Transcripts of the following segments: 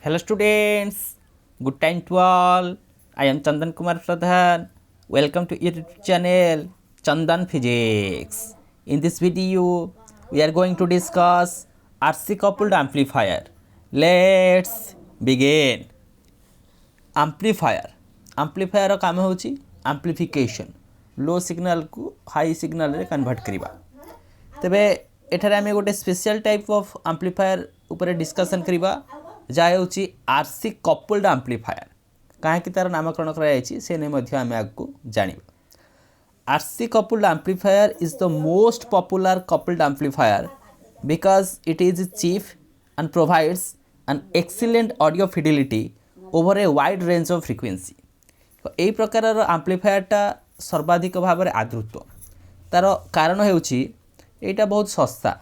Hello students, good time to all. I am Chandan Kumar Pradhan. Welcome to YouTube channel Chandan Physics. In this video, we are going to discuss RC coupled amplifier. Let's begin. Amplifier काम होची amplification. Low signal को high signal रे convert करिबा. तेबे एठारे आमे गोटे special type of amplifier ऊपर डिस्कशन करिबा जा होची आरसी कपल्ड एम्प्लीफायर काहे तार नामकरण करा जायछि से ने मध्ये आमे आगु जानिबा RC coupled amplifier is the most popular coupled amplifier because it is cheap and provides an excellent audio fidelity over a wide range of frequency तो एई प्रकार एम्प्लीफायरटा सर्वाधिक भाव में आदृत तार कारण हेउछि एटा बहुत सस्ता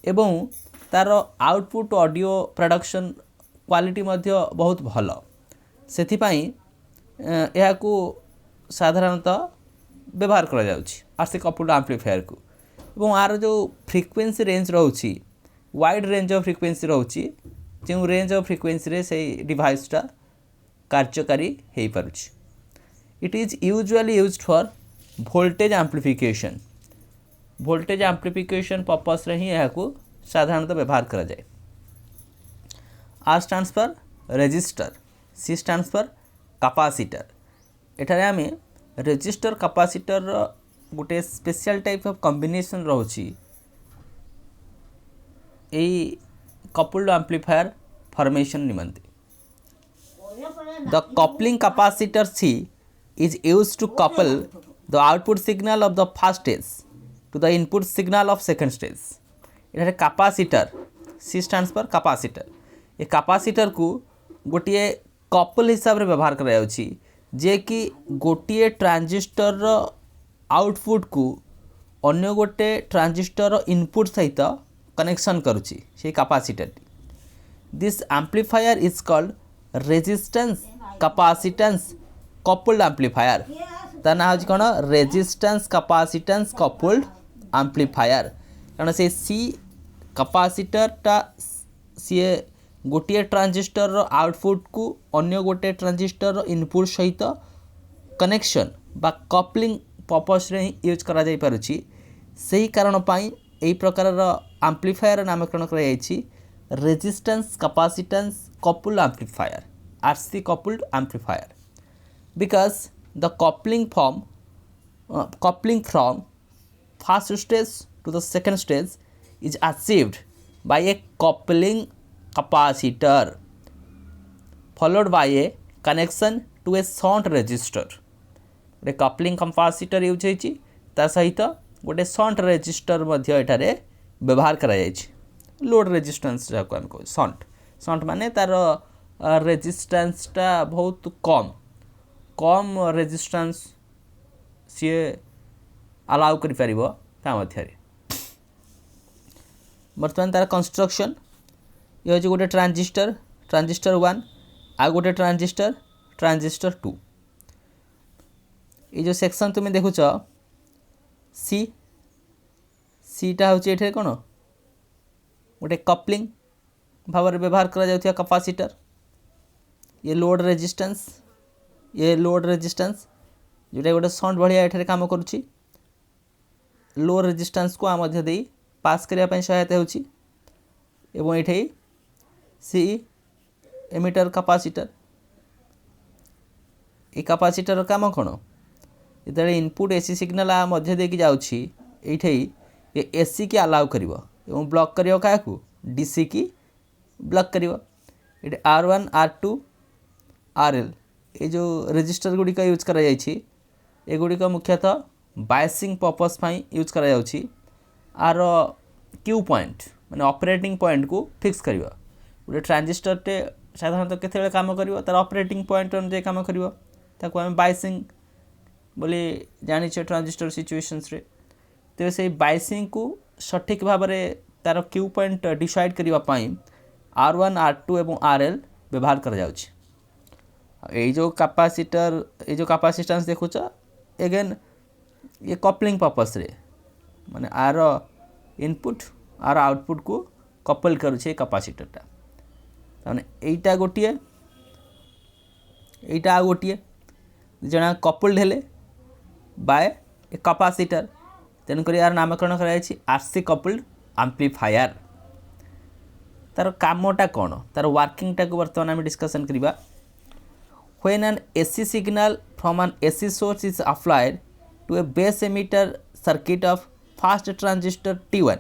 एवं तार आउटपुट ऑडियो प्रोडक्शन क्वालिटी मध्य बहुत भल सेथिपाई एहाकू साधारणतः व्यवहार करा जाउछि आरसी कपल्ड एम्प्लीफायर को एवं आर जो फ्रिक्वेंसी रेंज रहउछि वाइड रेंज ऑफ फ्रिक्वेंसी रहउछि जो रेंज ऑफ फ्रिक्वेंसी रे से डिवाइसटा कार्यकारी हेइ पारुछि it is usually used for voltage amplification purpose रे ही एहाकू साधारणतः व्यवहार करा जाए R stands for resistor C stands for capacitor एठारे आमे रेजिस्टर कैपेसिटर गोटे स्पेशल टाइप ऑफ कॉम्बिनेशन रहउछि एई कपल्ड एम्प्लीफायर फॉर्मेशन निमंते the coupling capacitor C is used to couple the output signal of the first stage to the input signal of second stage. इधर capacitor C stands for capacitor ये capacitor को गोटे couple हिसाब रे व्यवहार करा जाउछि जे कि गोटे ट्रांजिस्टर आउटपुट को अन्य गोटे ट्रांजिस्टर इनपुट सहित कनेक्शन करुछि से capacitor this amplifier is called resistance capacitance coupled amplifier ता ना हज कौन रेजिस्टेंस कैपेसिटेंस कपल्ड एम्प्लीफायर कारण से सी कैपेसिटरटा सी गोटे ट्रांजिस्टर आउटपुट को अन्य गोटे ट्रांजिस्टर इनपुट सहित कनेक्शन बा कपलिंग पर्पस रे यूज करा जाई पारुछि सही कारण पाई एई प्रकार एम्प्लीफायर नामकरण करा जायछि resistance capacitance coupled amplifier RC coupled amplifier because the coupling from first stage to the second stage is achieved by a coupling capacitor followed by a connection to a shunt resistor गोटे coupling capacitor use होइछि ता सहित गोटे shunt resistor मध्य एठारे व्यवहार करा जाइछि load resistance जाको हम कहू शंट माने तार रेजिस्टेंसटा बहुत कम रेजिस्टेंस सी अलाउ करि परिबो ता मध्य बर्तमान तार कंस्ट्रक्शन ये होछि गोटे ट्रांजिस्टर 1 आ गोटे ट्रांजिस्टर 2 ये जो सेक्शन तुम देखुच सीटा होछि एठे कोन गोटे कपलिंग भाव व्यवहार करा जाउथिया कैपेसिटर ये लोड रेजिस्टेंस जोटा गोटे शंट भाया एठारे काम करुछि लो रेजिस्टेंस को आ मध्य देई पास करिया पई सहायता होछि एवं एठे सी एमिटर कैपेसिटर ए कैपेसिटर काम कोन इतरे इनपुट एसी सिग्नल आ मध्य दे कि जाउछि एठे ए एसी की अलाउ करिवो एवं ब्लॉक करियो काकू डीसी की ब्लॉक करिवो एठे R1 R2 RL ये जो रेजिस्टर गुड़िक यूज करा जायछि ए गुड़िक मुख्यतः बायसिंग पर्पस पाई यूज करा जाउछि आर क्यू पॉइंट माने ऑपरेटिंग पॉइंट को फिक्स करिवो गोटे ट्रांजिस्टर टे साधारणतः केते बेले काम करिवो तार ऑपरेटिंग पॉइंट अनुसार काम करिवो ताको हम बायसिंग बोली जानि छ ट्रांजिस्टर सिचुएशंस रे तो से बायसिंग को सठिक भाव में तार क्यू पॉइंट डिसाइड करिवा पाई R1 R2 एवं RL व्यवहार करा जाउछि ये जो कैपेसिटेंस देखुच एगेन ये कपलिंग पर्पस रे माने आर इनपुट आर आउटपुट को कपल करुछे कैपेसिटरटा ताने एटा गोटिए एटा आ गोटिए जना कपल्ड हेले बाय ए कैपेसिटर तेणुक यार नामकरण कर आरसी कपल्ड एम्प्लीफायर तार कामटा कौन तार वर्किंग टाक बर्तमान आम डिस्कसन करवा when an AC signal from an AC source is applied to a base emitter circuit of fast transistor T1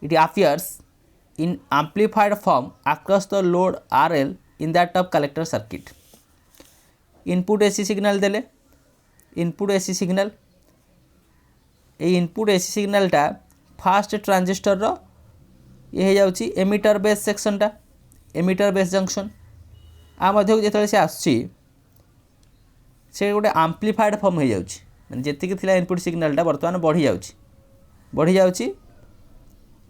it appears in amplified form across the load RL in that of collector circuit input AC signal देले input AC signal ये input AC सिग्नलटा first transistor रो ये जाउची emitter base सेक्शनटा emitter base junction आ मध्य जो से आसुची से गोटे आम्प्लीफाइड फॉर्म हो जाउची माने जेतिकी थिला इनपुट सिग्नलटा वर्तमान बढ़ी जाउची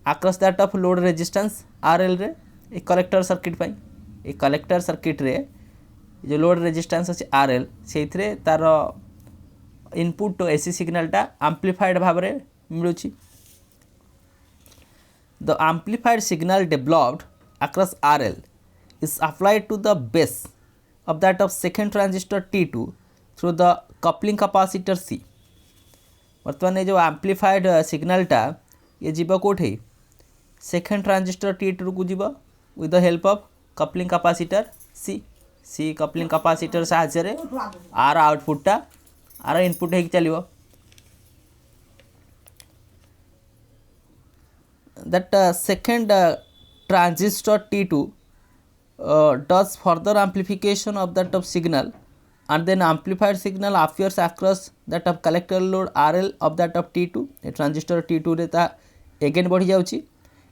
across that of load resistance RL रे ए कलेक्टर सर्किट पाई ए कलेक्टर सर्किट रे जो लोड रेजिस्टेंस अच्छे आरएल से तार इनपुट एसी सिग्नलटा आम्प्लीफाइड भाव में मिलूची the amplified signal developed across RL is applied to the base of that of second transistor T2 through the coupling capacitor C वर्तमान ये जो एम्प्लीफाइड सिग्नलटा ये जीव कोठे सेकेंड ट्रांजिस्टर T2 को जीव with the help of coupling capacitor C coupling capacitor साहाय्य are आउटपुटा R input है चलो that second transistor T2 does further amplification of that of signal and then amplified signal appears across that of collector load RL of that of T2 a transistor T2 रे ता again बढ़ी जाउची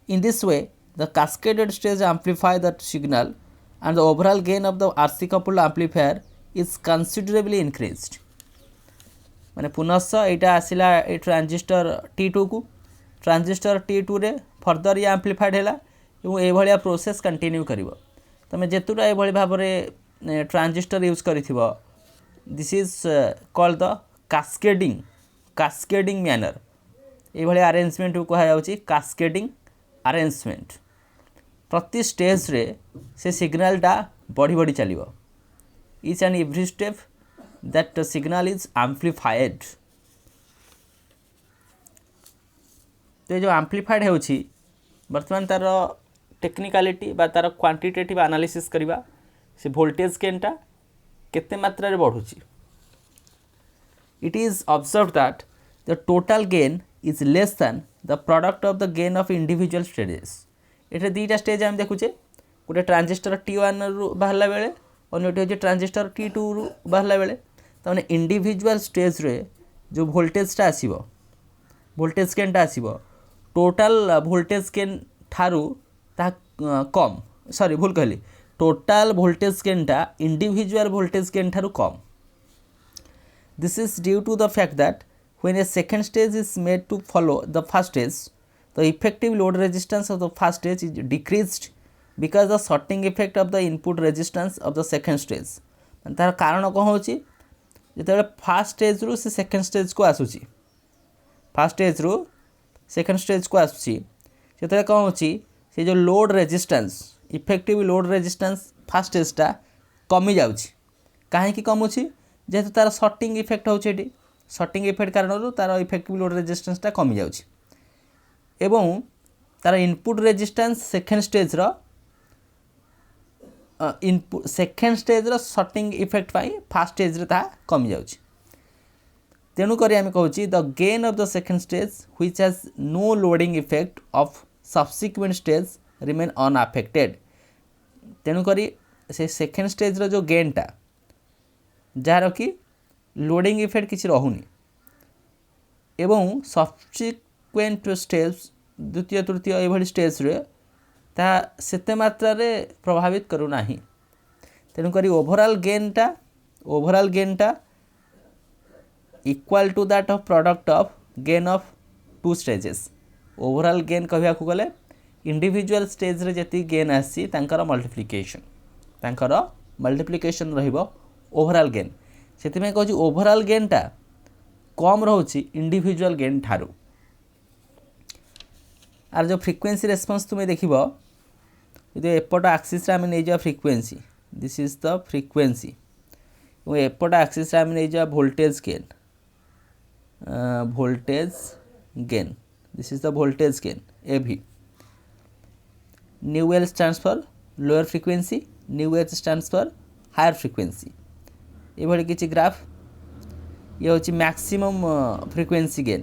in this way the cascaded stage amplify that signal and the overall gain of the RC coupled amplifier is considerably increased माने पुनः एटा आसिला ए transistor T2 को transistor T2 रे further ये amplified हैला एवं ए भलिया प्रोसेस कंटिन्यू करिवो तमें जेतुटा ये भाव में ट्रांजिस्टर यूज कर this is called the cascading manner ये अरेंजमेंट को कहुच्छी कास्केडिंग अरेंजमेंट प्रति स्टेज रे से सिग्नलटा बढ़ी बढ़ी चलो each and every step that signal is amplified तो ये जो एम्प्लीफाइड होची वर्तमान तार टेक्निकालिटी बा तार क्वांटिटेटिव एनालिसिस करवा से वोल्टेज गेनटा केते मात्रा रे बढ़ुची it is observe that the total gain is less than the product of the gain of individual stages एटे दुईटा स्टेज आम देखुचे गोटे ट्रांजिस्टर T1 रु बाहरला बेले अन्यटी होचे ट्रांजिस्टर T2 रु बाहरला बेले ताने इंडिविजुअल स्टेज रे जो वोल्टेजटा आसीबो वोल्टेज गेनटा आसीबो टोटल वोल्टेज गेन ठारू कम सॉरी भूल कहली टोटल वोल्टेज गेनटा इंडिविजुअल वोल्टेज गेन ठारू कम this is due to the fact that when a second stage is made to follow the first stage the effective load resistance of the first stage is decreased because the sorting effect of the input resistance of the second stage तार कारण कौन होची जेतेबेले first stage रु से second stage को आसुची first stage रु second stage को आसुची जेतेबेले कौन होची से जो load resistance effective load resistance first स्टेजटा कमी जाउची कहीं कमुची जेहेतु तार सॉर्टिंग इफेक्ट होची सॉर्टिंग इफेक्ट कारण तार इफेक्टिव लोड रेजिस्टेंसटा कमी जाउची एवं तार इनपुट रेजिस्टेंस सेकेंड स्टेज रो इनपुट सेकेंड स्टेज रो सॉर्टिंग इफेक्ट पाई फर्स्ट स्टेज रे ता कमी जाउची तेणुक आम कहूँ the gain of the second stage which has no loading effect of subsequent stage remain unaffected तेणुक से सेकेंड स्टेज रो जो गेनटा जार कि लोडिंग इफेक्ट किसी रहुनी एवं सबसिक्वेंट स्टेज द्वितीय तृतीय ये स्टेज रे ता सेते मात्रा रे प्रभावित करूना तेणुक ओवरऑल गेनटा equal to that of product of gain of two stages overall gain कहवा गले इंडिविजुअल स्टेज रे जति गेन आसी तांकर मल्टीप्लिकेशन रहिबो ओवरऑल गेन सेति में कहूँ ओवरऑल गेनटा कम रोची इंडिविजुअल गेन ठारू आर जो फ्रिक्वेंसी रेस्पॉन्स तुम्हें देखिबो যদি এপট আক্সিসরে আমি নিয়ে যাওয়া frequency, this is the frequency, এবং এপট আক্সিসরে আমি নিয়ে যাওয়া voltage gain, this is the voltage gain AV. Nu L stands for lower frequency, nu H stands for higher frequency. এভাবে কিছু গ্রাফ। ইয়ে হচ্ছে maximum frequency gain,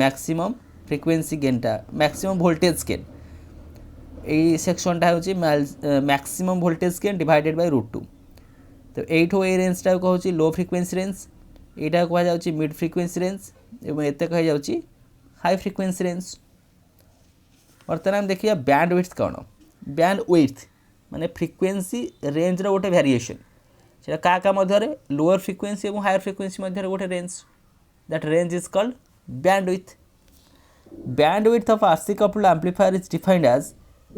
maximum frequency গেনটা ম্যাক্সিমম ভোল্টেজ গেন, এই সেকশনটা হচ্ছে maximum voltage gain divided by √2। তো এইঠু এই রেঞ্জটা কুহচ্ছে লো ফ্রিকোয়েন্সি রেঞ্জ, এইটা কুহযাଉଛି মিড ফ্রিকোয়েন্সি রেঞ্জ, এবং এতে কুহযাଉଛି হাই ফ্রিকোয়েন্সি রেঞ্জ। বর্তমান আমি দেখিবা ব্যান্ড উইডথ କ'ଣ। ব্যান্ড উইডথ মানে ফ্রিকোয়েন্সি রেঞ্জর গোটে ভ্যারিएशन, সেটা কাହା ମଧ୍ୟରେ লোअर ফ্রিকোয়েন্সি এবং হায়ার ফ্রিকোয়েন্সি ମଧ୍ୟରେ গোটে range, that range is called band width. Band width of RC coupled amplifier is defined as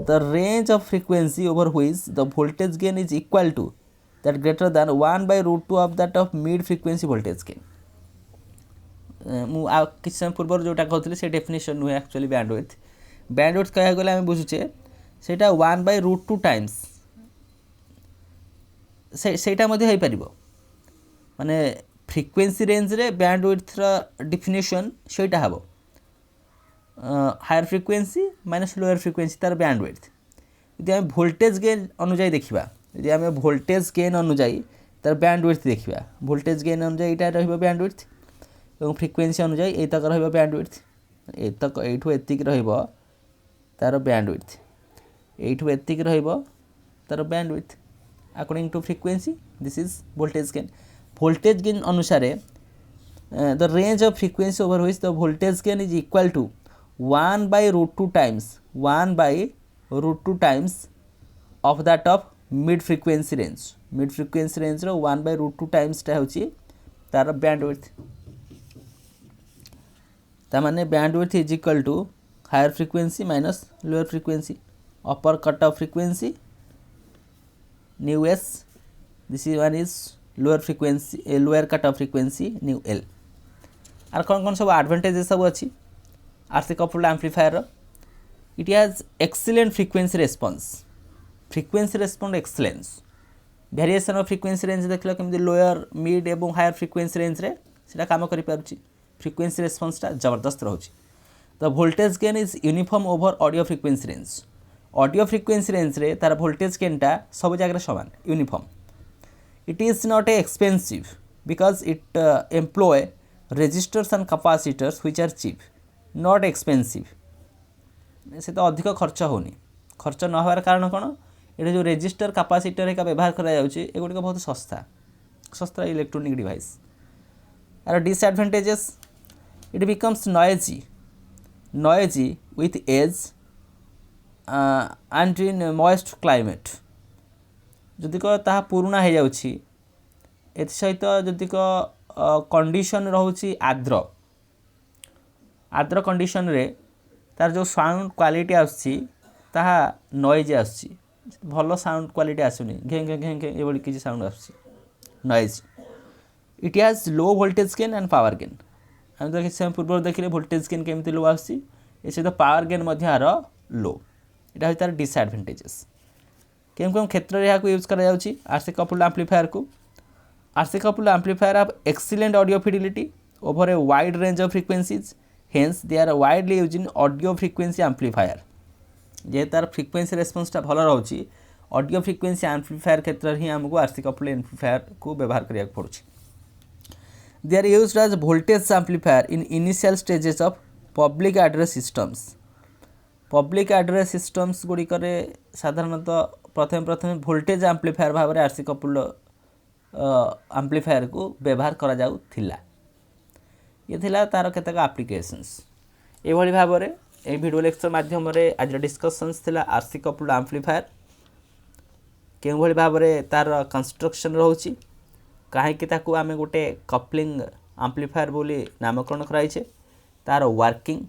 the range of frequency over which the voltage gain is equal to that greater than 1/√2 of that of mid frequency voltage gain। ମୁଁ ଆଉ କିଛି ସମୟ ପୂର୍ବରୁ ଯେଉଁଟା କହୁଥିଲି ସେ definition ନୁହେଁ actually band with. Band with କହିବାକୁ ଗଲେ ଆମେ ବୁଝୁଛେ ସେଇଟା 1/√2 ଟାଇମ୍ସ, ସେଇଟା ମଧ୍ୟ ହେଇପାରିବ, ମାନେ ଫ୍ରିକ୍ୱେନ୍ସି ରେଞ୍ଜରେ ବ୍ୟାଣ୍ଡ ଉଇଥ୍ର ଡିଫିନେସନ୍ ସେଇଟା ହେବ higher frequency minus lower frequency ତାର ବ୍ୟାଣ୍ଡ ଉଇଥ୍। ଯଦି ଆମେ ଭୋଲ୍ଟେଜ୍ ଗେନ୍ ଅନୁଯାୟୀ ଦେଖିବା, ଯଦି ଆମେ ଭୋଲ୍ଟେଜ୍ ଗେନ୍ ଅନୁଯାୟୀ ତାର ବ୍ୟାଣ୍ଡ ଉଇଥ୍ ଦେଖିବା, ଭୋଲ୍ଟେଜ୍ ଗେନ୍ ଅନୁଯାୟୀ ଏଇଟା ରହିବ ବ୍ୟାଣ୍ଡ ଉଇଥ୍, ଏବଂ ଫ୍ରିକ୍ୱେନ୍ସି ଅନୁଯାୟୀ ଏଇତକ ରହିବ ବ୍ୟାଣ୍ଡ ଉଇଥ୍। ଏତକ ଏଇଠୁ ଏତିକି ରହିବ ତାର ବ୍ୟାଣ୍ଡ ଉଇଥ୍, এইঠু এতিকি রহব তার bandwidth according to frequency, this is voltage gain. Voltage gain অনুসারে the range of frequency over which the voltage gain is equal to 1/√2 times, 1/√2 times of that of mid frequency range. Mid frequency রেঞ্জর 1/√2 টাইমসটা হচ্ছে তার bandwidth. তার মানে bandwidth is equal to higher frequency minus lower frequency, upper cut off frequency nu s, this is one is lower frequency lower cut off frequency nu l। আর কোন কোন সব advantages সব আছে RC coupled amplifier? it has excellent frequency response, frequency response excellence, variation of frequency range देखला केमि lower mid एवं higher frequency range रे सेटा काम करि पारुची, frequency response टा जबरदस्त रहउची। the voltage gain is uniform over audio frequency range, audio frequency range रे तार वोल्टेज गेनटा सब जगह सामान uniform. It is not a expensive because it employ resistors and capacitors which are cheap, not expensive, से तो अधिक खर्च होनी। खर्च न होवार कारण कौन, ये जो रेजिस्टर कैपेसिटर एक व्यवहार करा जाउची एगुड़िक बहुत सस्ता सस्ता इलेक्ट्रोनिक डिवाइस। यार disadvantages, it becomes noisy with age and in moist climate। जदि ताहा पुराणा हो जाउछि एथि सहित जदि कंडीशन रहउछि आर्द्र, आर्द्र कंडीशन रे तार जो साउंड क्वालिटी आछि ताहा नॉइज आछि, भलो साउंड क्वालिटी आसुनी, घे घे घे घे एबडी किछि साउंड आछि noise. It has low voltage gain and power gain. हम तो किछि पूर्व देखिले वोल्टेज गेन केमति लो आछि, ए सहित पावर गेन मध्य आर लो, এটা হচ্ছে তার ডিসঅ্যাডভান্টেজেস। কেম কেম ক্ষেত্রে এহাকু ইউজ করা যাଉଛି RC coupled amplifier কু? RC coupled amplifier have excellent audio fidelity over a wide range of frequencies, hence they are widely used in audio frequency amplifier। যে তার frequency রেসপন্সটা ভালো রହୁଛି audio frequency আম্পলিফায়ার ক্ষেত্রে হি আমকু RC coupled amplifier কু ব্যবহার করিয়া পড়ুଛି। They are used as voltage amplifier in initial stages of public address systems। Public address systems गुड़िक साधारणतः प्रथम प्रथम वोल्टेज आम्प्लीफायर भाव में RC coupled आम्प्लीफायर को व्यवहार करा जाउथिला। ये थिला तार केतक एप्लीकेशंस। एभली भाव में ए वीडियो लेक्चर माध्यम आज डिस्कशंस थिला RC coupled आम्प्लीफायर के भली भाव में तार कंस्ट्रक्शन रहउची, काहेकि ताकू आमे गोटे कपलिंग आम्प्लीफायर बोली नामकरण कराइछे, तार वर्किंग,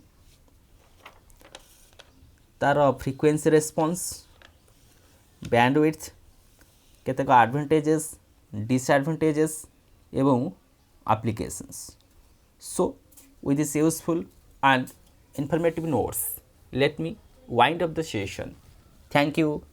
तार फ्रिक्वेन्सी रेस्पॉन्स, बैंडविड्थ, केतेक एडवांटेजेस, डिसएडवांटेजेस एवं applications. So with this useful and informative notes, let me wind up the session. Thank you.